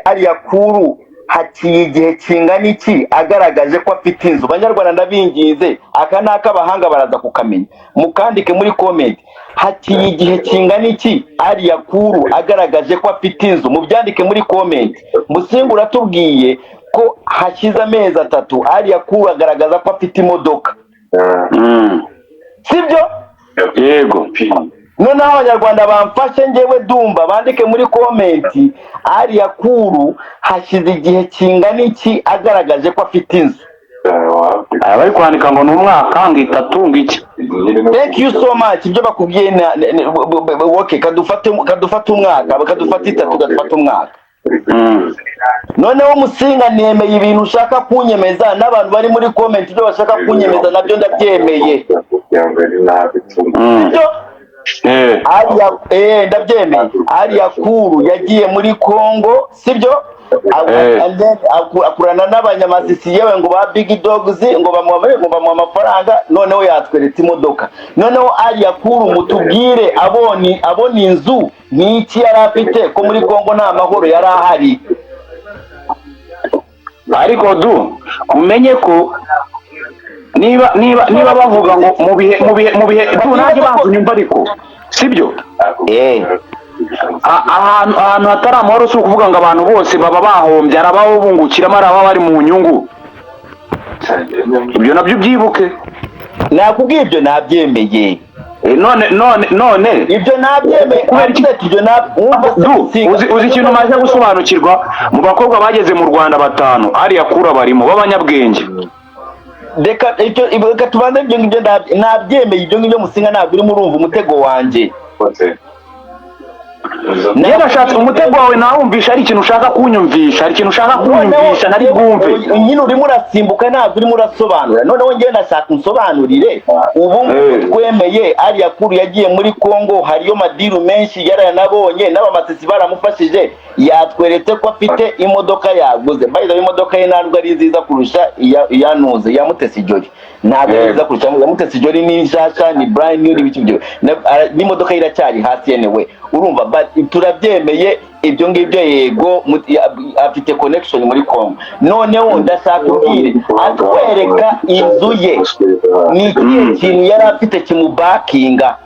ariya kuru haciye igihe kingana iki agaragaje ko afite inzu? Banyarwanda ndabingize, aka ni ak'abahanga baraza kukamenya, mukandike muri comment. Haciye igihe kingana iki ariya kuru agaragaje ko afite inzu? Mubyandike muri comment. Musinga uratubwiye ko hashize amezi 3 ariya kuru agaragaza ko afite imodoka, sibyo? Yego. Noneho abanyarwanda bamfashe njyewe Dumba bandike muri komenti ariya kuru hashize igihe kingana iki agaragaje ko afite inzu. Bari kwandika ngo n'umwaka ngo 3 ngiki. Thank you so much. Ibyo bakubwiye okay, kadufate umwaka, kadufate 3, kadufate umwaka. Noneho Musinga nemeye ibintu ushaka kunyemeza, n'abantu bari muri comment ibyo bashaka kunyemeza nabyo ndabyemeye. Ndabyemeye. Ariya kuru yagiye muri Congo, sibyo? Akurana n'abanyamasisi yewe ngo ba Big Dogs ngo bamuha amafaranga, noneho yatweretse imodoka. Noneho ariya kuru mutubwire aboni inzu n'iki yari afite ko muri Congo nta mahoro yari ahari. Ariko umenye ko niba bavuga ngo mu bihe nanjye bavunyumva ariko sibyo ahantu hatari amahoro si ukuvuga ngo abantu bose baba bahombye, arabaho bungukiramo, araba bari mu nyungu. Ibyo nabyo byibuke. Nakubwiye ibyo nabyemeye. None ibyo nabyemeye kubera iki uzi ikintu maze gusobanukirwa mu bakobwa bageze mu Rwanda 5 ariya kura barimo b'abanyabwenge. Reka tubanze ibyo ngibyo nabyemeye. Ibyo ngibyo Musinga ntabwo urimo urumva umutego wanjye. Niyo nashatse umutego wawe nawumvisha ari ikintu ushaka kunyumvisha, nari bwumve. Nyine urimo urasimbuka ntabwo urimo urasobanura. Noneho ngiye ndashaka unsobanurire. Ubu twemeye ariya kuru yagiye muri Congo, hariyo madiru menshi yaranabonye, n'abamasisi baramufashije, yatweretse ko afite imodoka yaguze. Bayiza imodoka ye ntabwo ari nziza kurusha iyanuze ya Mutesi Jolly. Ntabwo ari nziza kurusha ya Mutesi Jolly, ni nshasha, ni brand new, n'ibiki byo. N'imodoka iracyari hasi yenewe. Urumva turabyemeye ibyo ngibyo, yego afite connection muri Congo. Noneho ndashaka ubwire atwereka inzu ye ni ikintu yari afite kimubakinga.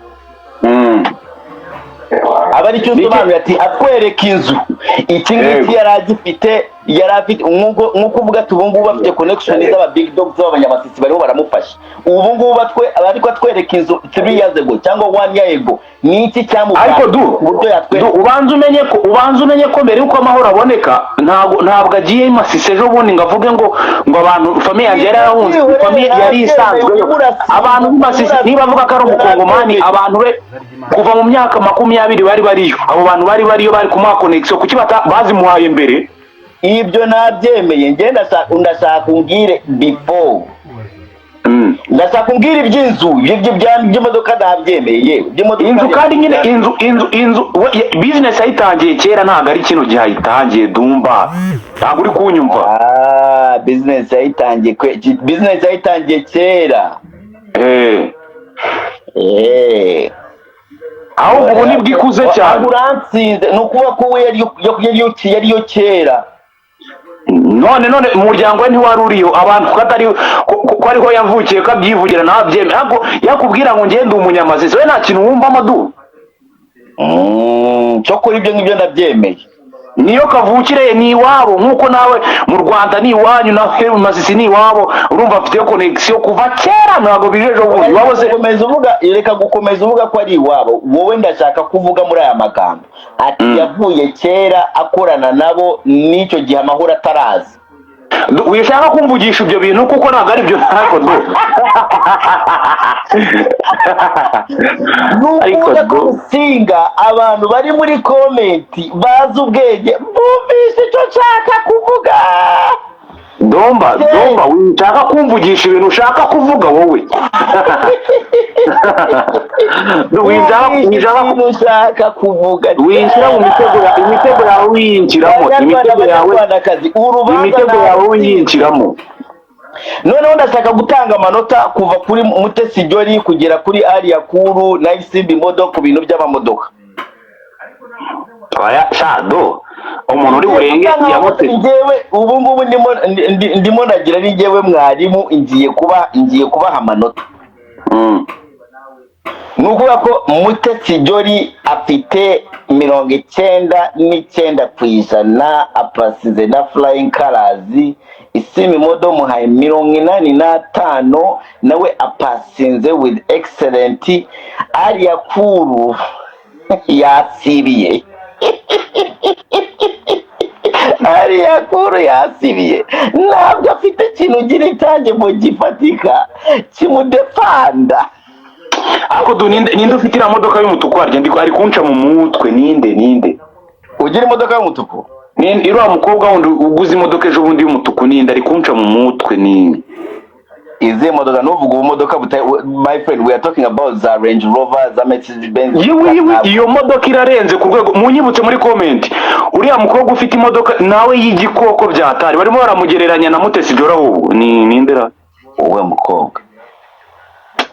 Abari cyo sobanura ati atwereka inzu iki ngiki yari afite nkuko uvuga ati ubu ngubu bafite connection z'aba Big Dogs z'abanyamasisi barimo baramufasha. Ubu ngubu ariko atwereka inzu 3 years ago cyangwa 1 year ago, ni iki cyamubaka? Ariko ubanze umenye ko mbere yuko amahoro aboneka ntabwo agiye Masisi ejo bundi ngo avuge ngo abantu famille yanjye yarahunze, famille yari isanzwe. Abantu b'Masisi niba avuga ko ari umukongomani, abantu be kuva mu myaka 20 bari bariyo, abo bantu bari bariyo bari kumuha connection, kuki bazimuhaye mbere? Ibyo nabyemeye. Ngenda ndashaka umbwire before. Ndashaka umbwire iby'inzu by'imodoka nabyemeye. Inzu kandi nyine inzu business yayitangiye kera, ntabwo ari kino gihe yayitangiye Dumba, ntabwo uri kunyumva. Business yayitangiye kera. Aho ubu ni bwikuze cyane. Uransinze nukuba ko we yariyo kera. None umuryango we ntiwari uriyo, abantu ko ariho yavukiye kabyivugira nabyeme. Yakubwira ngo ngende umunyamasisi, we nta kintu wumvamo cyo kuri ibyo ngibyo ndabyemeye. Niyo kavukire ni iwabo, nkuko nawe mu Rwanda ni iwanyu, nawe mu Masisi ni iwabo. Urumva afite connection kuva kera, ntabwo bijeje ubundi waboze. Reka gukomeza uvuga ko ari iwabo. Wowe ndashaka kuvuga muri aya magambo ati yavuye kera akorana nabo n'icyo gihe amahoro ataraza. Wishaka kumvugisha ibyo bintu kuko ntabwo ari byo ntako Nukuvuga ko Musinga abantu bari muri comment bazi ubwenge bumvise icyo nshaka kuvuga. Dumba wishaka kumvugisha ibintu ushaka kuvuga wowe. Ushaka kuvuga winjira mu imitego yawe winjiramo, imitego yawe winjiramo. Noneho ndashaka gutanga amanota kuva kuri Mutesi Jolly kugera kuri ariya kuru na Isimbi Modoka ku bintu by'amamodoka. oya shado umuntu uri burenge yamutse njyewe ubu ngubu ndimo nagira ni njyewe mwarimu ngiye kubaha amanota. Ni ukuvuga ko Mutesi Jolly afite 99% apasize na flying colors. Isimi Modo muhaye 85 nawe apasinze with excellent. Ariya Kuru yasibiye Ariya Kuru yasibiye, ntabwo afite ikintu gira itange mu gifatika kimudefanda. ako ninde ufite iriya modoka y'umutuku ari kunca mu mutwe? Ninde ugira imodoka y'umutuku? iriya mukobwa wundi uguze imodoka ejo bundi y'umutuku, ninde ari kunca mu mutwe? Ninde izi modoka? Nuvuga ubu modoka my friend, we are talking about the Range Rover, the Mercedes Benz. iyo modoka irarenze ku rwego. Munyibutse muri comment, uriya mukobwa ufite imodoka nawe y'igikoko byatari barimo baramugereranya na Mutesi Jolly. ahubwo ninde ra uwe mukobwa?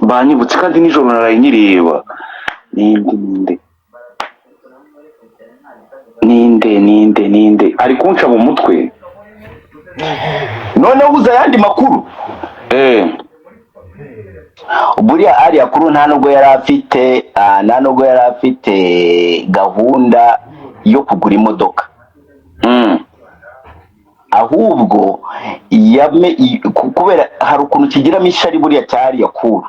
Banyibutse kandi nijoro narayinyireba. Ninde ari kunca mu mutwe. Noneho uza yandi makuru. Buriya Ariya Kuru nta nubwo yari afite gahunda yo kugura imodoka. Ahubwo kubera hari ukuntu kigiramo ishari buriya cya Ariya Kuru.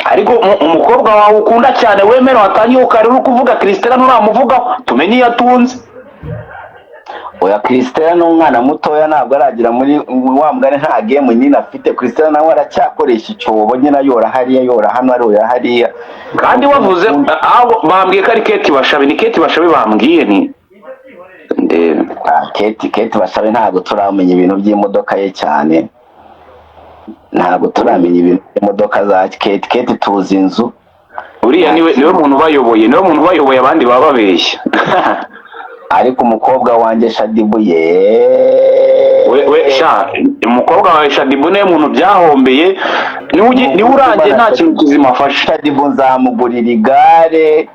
Ariko umukobwa wawe ukunda cyane wemera watangiye ukarira kuvuga Christella nturamuvugaho tumenye iyo atunze. Oya, Christella n'umwana mutoya ntabwo aragira muri wa mugani, nta game nini afite. Christella nawe aracyakoresha icyobo nyine, yora hariya yora hano arora hariya. Kandi wavuze aho bambwiye ko ari Kate Bashabe, ni Kate Bashabe bambwiye ni Kate Bashabe ntabwo turamenya ibintu by'imodoka ye cyane, ntabwo turamenya ibintu by'imodoka za Kate tuzi inzu. Uriya niwe muntu bayoboye abandi baba babeshya. Ariko umukobwa wanjye Shadibu umukobwa wawe Shadibu niwe muntu byahombeye, niwe urangiye nta kintu kizima afashe. Shadibu nzamugurira igare,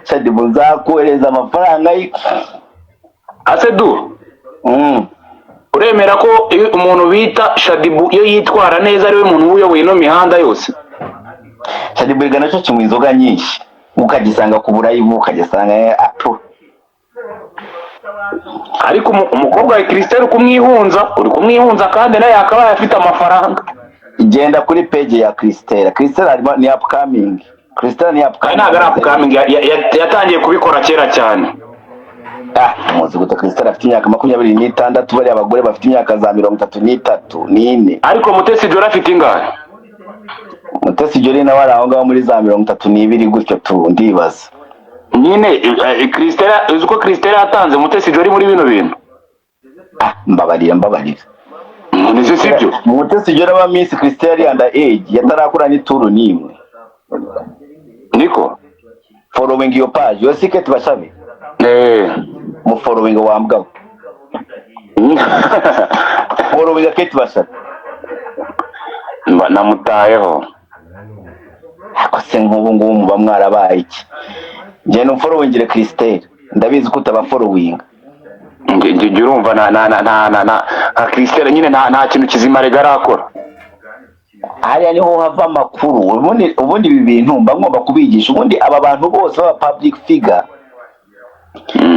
Shadibu nzakohereza amafaranga Asedu. Uremera ko umuntu bita Shadibu iyo yitwara neza ariwe muntu uyoboye no mihanda yose? Shadibu igana cyo kimwe inzoga nyinshi, ukagisanga ku burayi, ukagisanga ariko umukobwa wa Christella uri kumwihunza kandi nawe yakabaye afite amafaranga. Igenda kuri page ya Christella ni upcoming. Ntabwo ari upcoming, yatangiye kubikora kera cyane. Muzi guta Christella afite imyaka 26, bari abagore bafite imyaka za 33 ariko Mutesi Jolly afite ingahe? Mutesi Jolly nawe araho ngaho muri za 32 gutyo tu ndibaza. Nyine Christella, uzuko Christella yatanze Mutesi Jolly muri bino bintu. Mbabarira. Nizo sibyo. Mutesi Jolly aba Miss Christella under age, yatarakura ni turu nimwe. Niko following your page, yo Kate Bashabe. Mu following wambwa. Following Kate Bashabe. Namutayeho. Ako se nk'ubu ngubu muba mwarabaye iki? Nje no following Christella, ndabizi ko utaba following. Nje urumva na Christella nyine nta kintu kizima regarakora. Hariya niho hava amakuru. Ubundi ibi bintu mba ngomba kubigisha. Ubundi aba bantu bose baba public figure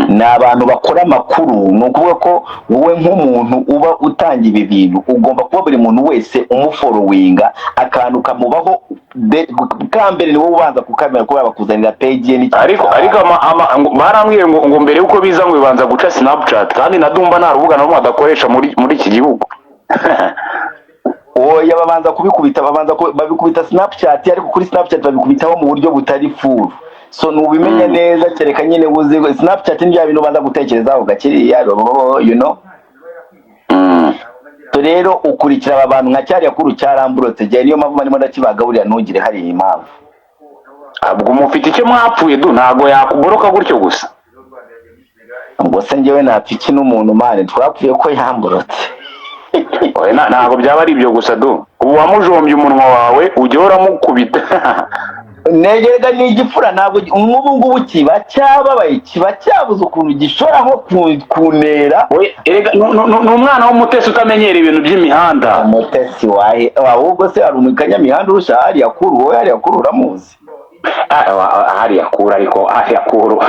ni abantu bakora amakuru. Ni ukuvuga ko wowe nk'umuntu uba utanga ibi bintu ugomba kuba buri muntu wese umufollowinga, akantu kamubaho kambere ni wowe ubanza kukamera ko bakuzanira page ye. Ariko barambwiye ngo mbere yuko biza ngo bibanza guca Snapchat, kandi nadumba nta rubuga namwe adakoresha muri iki gihugu. Oya, babanza kubikubita, babikubita Snapchat, ariko kuri Snapchat babikubitaho mu buryo butari full. So nubimenya neza, kereka nyine uzi Snapchat ndiya bintu banza gutekerezaho gakiriya, you know. To rero ukurikira aba bantu nka Ariya Kuru cyaramburotse, je niyo mpamvu marimo ndakibagaburira ntugire hari impamvu. Abwo mufite icyo mwapfuye ntago yakuboroka gutyo gusa. Ngo se njyewe napfiki n'umuntu mane twapfuye ko yamburotse. Ntabwo byaba ari ibyo gusa ubu wamujombye umunwa wawe ujye uramukubita. negerega n'igifura ntabwo nk'ubu ngubu kiba cyababaye, kiba cyabuze ukuntu gishora nko kunera. Ni umwana w'umutesi utamenyera ibintu by'imihanda. Umutesi wahe ahubwo se hari umukanyamihanda urusha hariya kuru, wowe hariya kuru uramuzi? Hariya kuru, ariko hariya kuru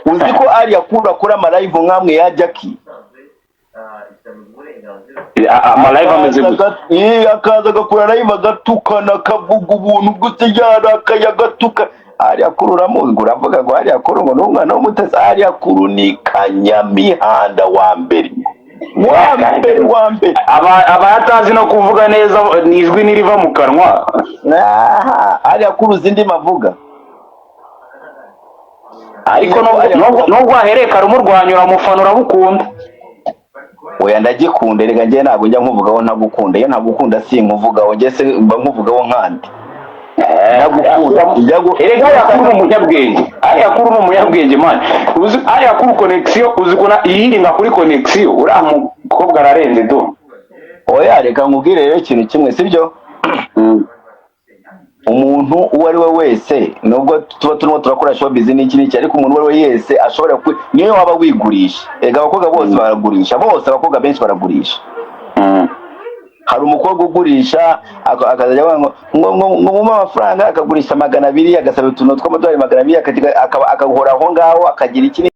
uzi ko hariya kuru akora amalive nk'amwe ya Jackie? amalive ameze gutya, akaza agakora live agatukana akavuga ubuntu bw'utujyana akayagatuka. hariya kuru uramuzi? uravuga ngo hariya kuru ngo n'umwana w'umutesi? hariya kuru ni kanyamihanda wa mbere abatazi no kuvuga neza n'ijwi niriva mu kanwa. hariya kuru zindi mavuga, ariko nubwo wahereka rumurwanya uramufana urabukunda. oya ndagikunda, reka njye ntabwo njya nkuvugaho ntagukunda. iyo ntagukunda sinkuvugaho, njye se mba nkuvugaho nkandi. Erega yakuru umunyabwenge, yakuru umunyabwenge man. Uzi yakuru connection, uzi ko iyiringa kuri connection uriya mukobwa ararenze do. oya reka nkubwire rero ikintu kimwe, sibyo? umuntu uwo ari we wese, nubwo tuba turimo turakora showbiz n'iki ariko umuntu uwo ari we wese ashobora niyo waba wigurisha. Ega abakobwa bose baragurisha, bose abakobwa benshi baragurisha. hari umukobwa ugurisha akazajya ngo mu amafaranga akagurisha 200, agasaba utuntu tw'amadolari 200, akahora aho ngaho akagira iki